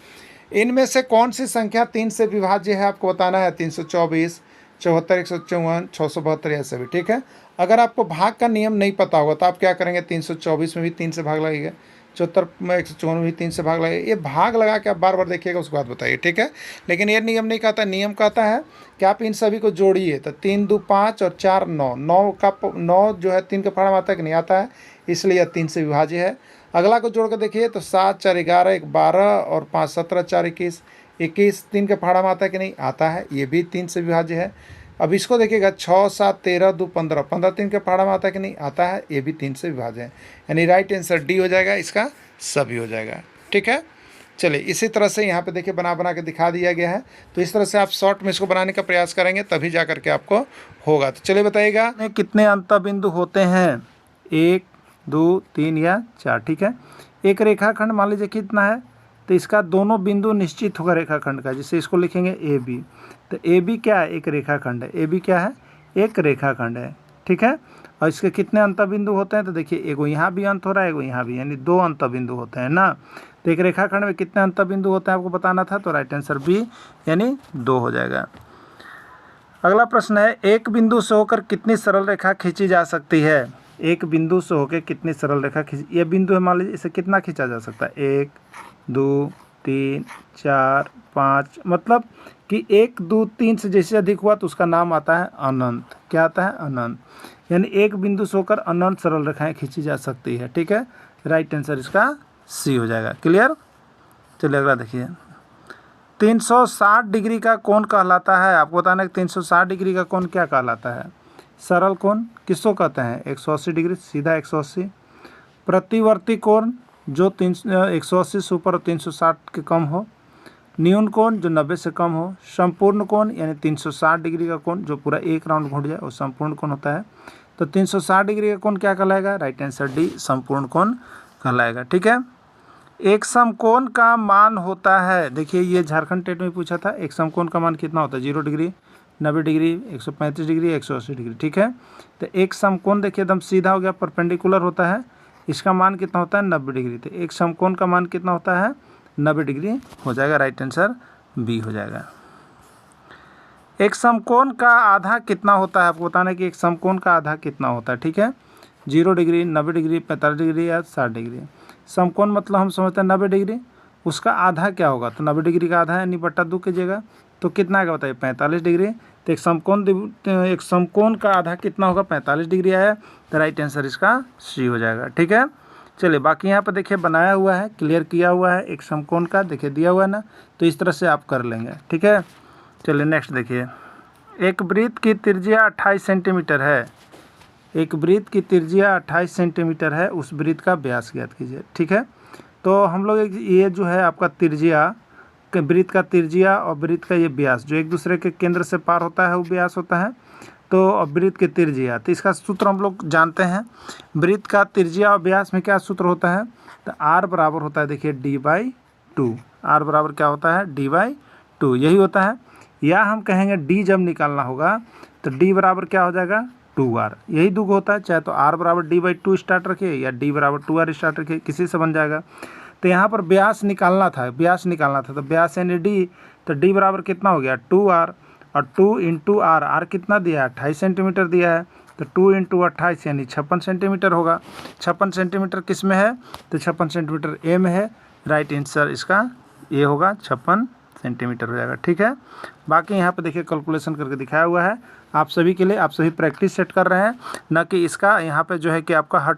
इनमें से कौन सी संख्या 3 से विभाज्य है आपको बताना है। 324, 74, 154, 672 या सभी, ठीक है। अगर आपको भाग का नियम नहीं पता होगा तो आप क्या करेंगे, 324 में भी 3 से भाग लगेगा, 74 154 भी 3 से भाग लगेगा। ये भाग लगा के आप बार बार देखिएगा, उसके बाद बताइए, ठीक है। लेकिन ये नियम नहीं कहता, नियम कहता है कि आप इन सभी को जोड़िए। तो 3 2 5 और 4 9, 9 जो है 3 के पहाड़ा में आता है कि नहीं आता है, इसलिए यह 3 से विभाज्य है। अगला को जोड़ कर देखिए तो 7 4 11 1 12 और 5 17 4 21, 21 3 के पहाड़ा में आता है कि नहीं आता है, ये भी 3 से विभाज्य है। अब इसको देखिएगा 6 7 13 2 15, 15 3 के पहाड़ा में आता है कि नहीं आता है, ये भी 3 से विभाज्य है। यानी राइट आंसर डी हो जाएगा, इसका सभी हो जाएगा, ठीक है। चलिए इसी तरह से यहाँ पे देखिए बना बना के दिखा दिया गया है। तो इस तरह से आप शॉर्ट में इसको बनाने का प्रयास करेंगे तभी जा करके आपको होगा। तो चलिए बताइएगा कितने अंत बिंदु होते हैं, 1 2 3 या 4, ठीक है। एक रेखाखंड मान लीजिए कितना है, तो इसका दोनों बिंदु निश्चित होगा रेखाखंड का, जिससे इसको लिखेंगे ए बी। तो ए बी क्या है, एक रेखाखंड है। ए बी क्या है, एक रेखाखंड है, ठीक है। और इसके कितने अंत बिंदु होते हैं, तो देखिए एगो यहाँ भी अंत हो रहा है, एगो यहाँ भी, यानी 2 अंत बिंदु होते हैं ना। तो एक रेखाखंड में कितने अंत बिंदु होते हैं आपको बताना था, तो राइट आंसर बी यानी 2 हो जाएगा। अगला प्रश्न है, एक बिंदु से होकर कितनी सरल रेखा खींची जा सकती है। एक बिंदु से होकर कितनी सरल रेखा खींची, ये बिंदु है मान लीजिए, इसे कितना खींचा जा सकता है, 1 2 3 4 5, मतलब कि 1 2 3 से जैसे अधिक हुआ तो उसका नाम आता है अनंत। क्या आता है, अनंत। यानी एक बिंदु से होकर अनंत सरल रेखाएं खींची जा सकती है, ठीक है। राइट आंसर इसका सी हो जाएगा। क्लियर। चलिए अगला देखिए, 360 डिग्री का कोण कहलाता है। आपको बताना है कि 360 डिग्री का कोण क्या कहलाता है। सरल कोण किसको कहते हैं, 180 डिग्री, सीधा 180। प्रतिवर्ती कोण जो 180 से ऊपर और 360 के कम हो। न्यून कोण जो 90 से कम हो। संपूर्ण कोण यानी 360 डिग्री का कोण जो पूरा एक राउंड घूम जाए वो संपूर्ण कोण होता है। तो 360 डिग्री का कोण क्या कहलाएगा, राइट आंसर डी संपूर्ण कोण कहलाएगा, ठीक है। एक समकोण का मान होता है, देखिए ये झारखंड टेट में पूछा था, एक समकोण का मान कितना होता है, 0 डिग्री, 90 डिग्री, 135 डिग्री, 180 डिग्री, ठीक है। तो एक समकोण देखिए एकदम सीधा हो गया, परपेंडिकुलर होता है, इसका मान कितना होता है, 90 डिग्री। तो एक समकोण का मान कितना होता है, 90 डिग्री हो जाएगा, राइट आंसर बी हो जाएगा। एक समकोण का आधा कितना होता है, आपको बताना है कि एक समकोण का आधा कितना होता है, ठीक है। 0 डिग्री, 90 डिग्री, 45 डिग्री या 60 डिग्री। समकोण मतलब हम समझते हैं 90 डिग्री, उसका आधा क्या होगा, तो 90 डिग्री का आधा यानी बट्टा 2 कीजिएगा तो कितना आएगा बताइए, 45 डिग्री। तो एक समकोण का आधा कितना होगा, 45 डिग्री आया, तो राइट आंसर इसका सी हो जाएगा, ठीक है। चलिए बाकी यहाँ पर देखिए बनाया हुआ है, क्लियर किया हुआ है एक समकोण का, देखिए दिया हुआ है ना, तो इस तरह से आप कर लेंगे, ठीक है। चलिए नेक्स्ट देखिए, एक वृत्त की त्रिज्या 28 सेंटीमीटर है। एक वृत्त की त्रिज्या 28 सेंटीमीटर है, उस वृत्त का व्यास ज्ञात कीजिए, ठीक है। तो हम लोग ये जो है आपका त्रिज्या, वृत्त का त्रिज्या और वृत्त का ये व्यास जो एक दूसरे के केंद्र से पार होता है वो व्यास होता है। तो वृत्त की त्रिज्या, तो इसका सूत्र हम लोग जानते हैं, वृत्त का त्रिज्या और व्यास में क्या सूत्र होता है, तो आर बराबर होता है देखिए d/2। आर बराबर क्या होता है, d/2 यही होता है। या हम कहेंगे डी जब निकालना होगा तो डी बराबर क्या हो जाएगा, 2r, यही दुख होता है। चाहे तो r बराबर d/2 स्टार्ट रखिए या d बराबर 2r स्टार्ट रखिए, किसी से बन जाएगा। तो यहाँ पर व्यास निकालना था, तो व्यास यानी d, तो d बराबर कितना हो गया 2r, और 2 इंटू आर, आर कितना दिया है 28 सेंटीमीटर दिया है, तो 2 इंटू 28 यानी 56 सेंटीमीटर होगा। 56 सेंटीमीटर किस में है, तो 56 सेंटीमीटर ए में है, राइट आंसर इसका ए होगा, 56 सेंटीमीटर हो जाएगा, ठीक है। बाकी यहाँ पे देखिए कैलकुलेशन करके दिखाया हुआ है आप सभी के लिए, आप सभी प्रैक्टिस सेट कर रहे हैं, न कि इसका यहाँ पे जो है कि आपका हर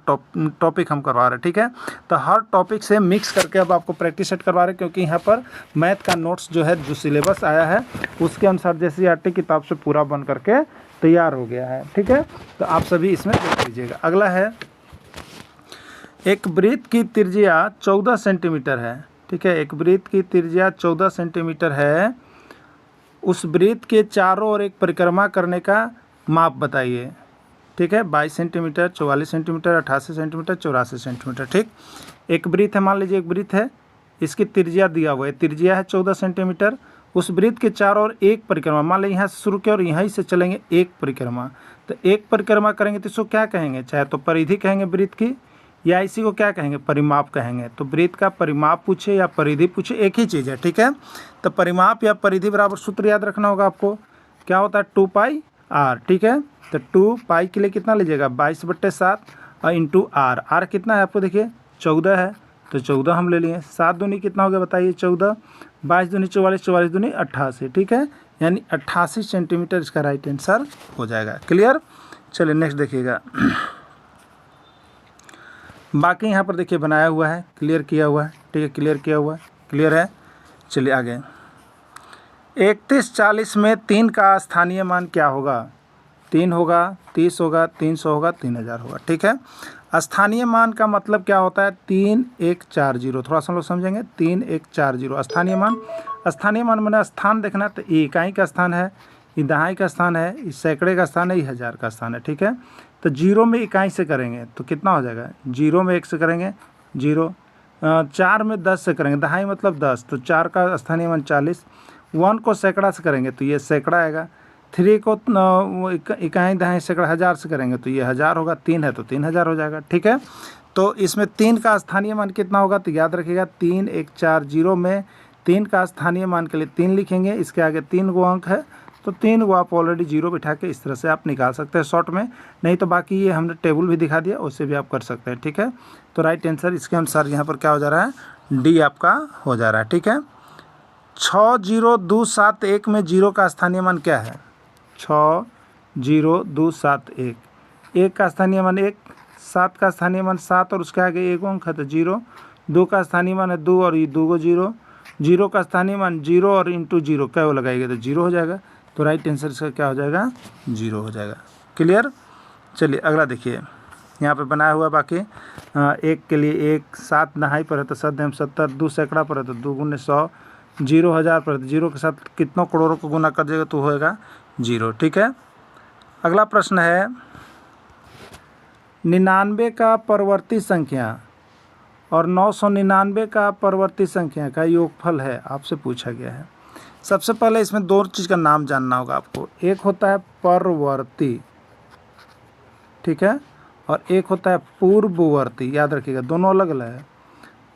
टॉपिक हम करवा रहे हैं, ठीक है। तो हर टॉपिक से मिक्स करके अब आपको प्रैक्टिस सेट करवा रहे हैं, क्योंकि यहाँ पर मैथ का नोट्स जो है, जो सिलेबस आया है उसके अनुसार जैसे आरटी किताब से पूरा बन करके तैयार हो गया है, ठीक है। तो आप सभी इसमें देख लीजिएगा। अगला है, एक वृत्त की त्रिज्या 14 सेंटीमीटर है, ठीक है। एक वृत्त की त्रिज्या 14 सेंटीमीटर है, उस वृत्त के चारों ओर एक परिक्रमा करने का माप बताइए, ठीक है। 22 सेंटीमीटर, 44 सेंटीमीटर, 88 सेंटीमीटर, 84 सेंटीमीटर, ठीक। एक वृत्त है, मान लीजिए एक वृत्त है, इसकी त्रिज्या दिया हुआ है, त्रिज्या है 14 सेंटीमीटर, उस वृत्त के चारों ओर एक परिक्रमा, मान लीजिए यहाँ से शुरू किया और यहीं से चलेंगे एक परिक्रमा, तो एक परिक्रमा करेंगे तो इसको क्या कहेंगे, चाहे तो परिधि कहेंगे वृत्त की, या इसी को क्या कहेंगे, परिमाप कहेंगे। तो वृत्त का परिमाप पूछे या परिधि पूछे, एक ही चीज़ है, ठीक है। तो परिमाप या परिधि बराबर सूत्र याद रखना होगा आपको, क्या होता है 2πr, ठीक है। तो 2π के लिए कितना लीजिएगा 22/7 और इंटू आर, आर कितना है आपको देखिए 14 है, तो 14 हम ले लिए। 7 दूनी कितना हो गया बताइए 14, 22 दूनी 44, 44 दूनी 88, ठीक है, यानी 88 सेंटीमीटर इसका राइट आंसर हो जाएगा। क्लियर। चलिए नेक्स्ट देखिएगा। बाकी यहाँ पर देखिए बनाया हुआ है, क्लियर किया हुआ है, ठीक है, क्लियर किया हुआ है, क्लियर है। चलिए आगे। 3140 में 3 का स्थानीय मान क्या होगा? 3 होगा, 30 होगा, 300 होगा, 3000 होगा, ठीक है। स्थानीय मान का मतलब क्या होता है? 3140, थोड़ा सा हम लोग समझेंगे। 3140 स्थानीय मान। स्थानीय मान मैंने स्थान देखना, तो ये इकाई का स्थान है, ये दहाई का स्थान है, ये सैकड़े का स्थान है, ये हज़ार का स्थान है, ठीक है। तो जीरो में इकाई से करेंगे तो कितना हो जाएगा? जीरो में 1 से करेंगे 0, 4 में 10 से करेंगे, दहाई मतलब 10, तो 4 का स्थानीय मान 40। 1 को सैकड़ा से करेंगे तो ये सैकड़ा आएगा। 3 को इकाई दहाई सैकड़ा 1000 से करेंगे तो ये 1000 होगा। 3 है तो 3000 हो जाएगा, ठीक है। तो इसमें 3 का स्थानीय मान कितना होगा? तो याद रखिएगा 3140 में 3 का स्थानीय मान के लिए 3 लिखेंगे, इसके आगे 3 गो अंक है, तो 3 गो आप ऑलरेडी 0 बिठा के इस तरह से आप निकाल सकते हैं शॉर्ट में। नहीं तो बाकी ये हमने टेबल भी दिखा दिया, उससे भी आप कर सकते हैं, ठीक है। तो राइट आंसर इसके अनुसार यहाँ पर क्या हो जा रहा है? डी आपका हो जा रहा है, ठीक है। 60271 में 0 का स्थानीय मान क्या है? 60271, 1 का स्थानीय मान 1, 7 का स्थानीय मान 7 और उसके आगे 1 अंक है तो 0, 2 का स्थानीय मान है 2 और ये 2 गो 0, 0 का स्थानीय मान 0 और इंटू 0 क्या वो लगाएगा तो 0 हो जाएगा। तो राइट आंसर इसका क्या हो जाएगा? 0 हो जाएगा। क्लियर। चलिए अगला देखिए, यहाँ पे बनाया हुआ बाकी 1 के लिए 1, 7 दहाई पर है तो 7 दूनी 70, 2 सैकड़ा पर है तो 2 गुने 100, 0 1000 पर है तो 0 के साथ कितनों करोड़ों को गुना कर देगा तो होएगा 0, ठीक है। अगला प्रश्न है 99 का परवर्ती संख्या और 999 का परवर्ती संख्या का योगफल है, आपसे पूछा गया है। सबसे पहले इसमें 2 चीज़ का नाम जानना होगा आपको। एक होता है परवर्ती, ठीक है, और एक होता है पूर्ववर्ती। याद रखिएगा दोनों अलग अलग है।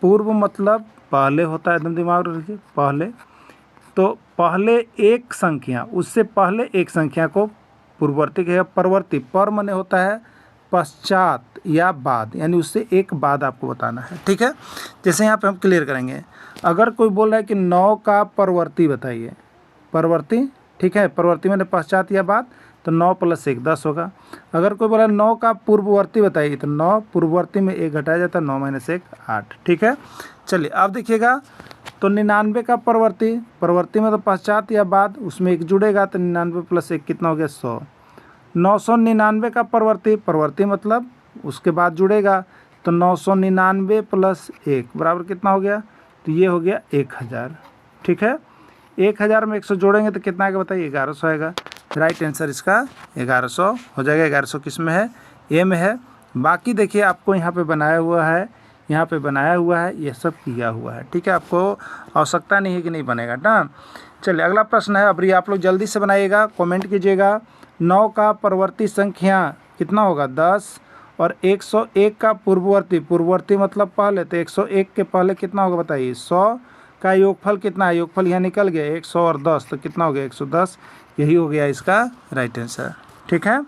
पूर्व मतलब पहले होता है, एकदम दिमाग में रखिए, पहले। तो पहले एक संख्या, उससे पहले एक संख्या को पूर्ववर्ती कहेगा। परवर्ती, पर माने होता है पश्चात या बाद, यानी उससे एक बाद आपको बताना है, ठीक है। जैसे यहाँ पे हम क्लियर करेंगे, अगर कोई बोल रहा है कि 9 का परवर्ती बताइए, परवर्ती, ठीक है, परवर्ती माने पश्चात या बाद, तो 9 + 1 10 होगा। अगर कोई बोला 9 का पूर्ववर्ती बताइए, तो 9 पूर्ववर्ती में 1 घटाया जाता है, 9 - 1 8, ठीक है। चलिए अब देखिएगा, तो 99 का परवर्ती, परवर्ती में तो पश्चात या बाद, उसमें 1 जुड़ेगा तो 99 + 1 कितना हो गया? 100। 999 का परवर्ती, परवर्ती मतलब उसके बाद जुड़ेगा, तो 999 + 1 बराबर कितना हो गया? तो ये हो गया 1000, ठीक है। 1000 में 100 जोड़ेंगे तो कितना आएगा बताइए? 1100 आएगा। राइट आंसर इसका 1100 हो जाएगा। 1100 किस में है? ए में है। बाकी देखिए आपको यहाँ पे बनाया हुआ है, यहाँ पे बनाया हुआ है, ये सब किया हुआ है, ठीक है। आपको आवश्यकता नहीं है कि नहीं बनेगा ना। चलिए अगला प्रश्न है, अब ये आप लोग जल्दी से बनाइएगा, कमेंट कीजिएगा। 9 का परवर्ती संख्या कितना होगा? 10, और 101 का पूर्ववर्ती, पूर्ववर्ती मतलब पहले, तो 101 के पहले कितना होगा बताइए? 100 का योगफल कितना है? योगफल यहाँ निकल गया 100 और 10, तो कितना हो गया? 110। यही हो गया इसका राइट आंसर, ठीक है।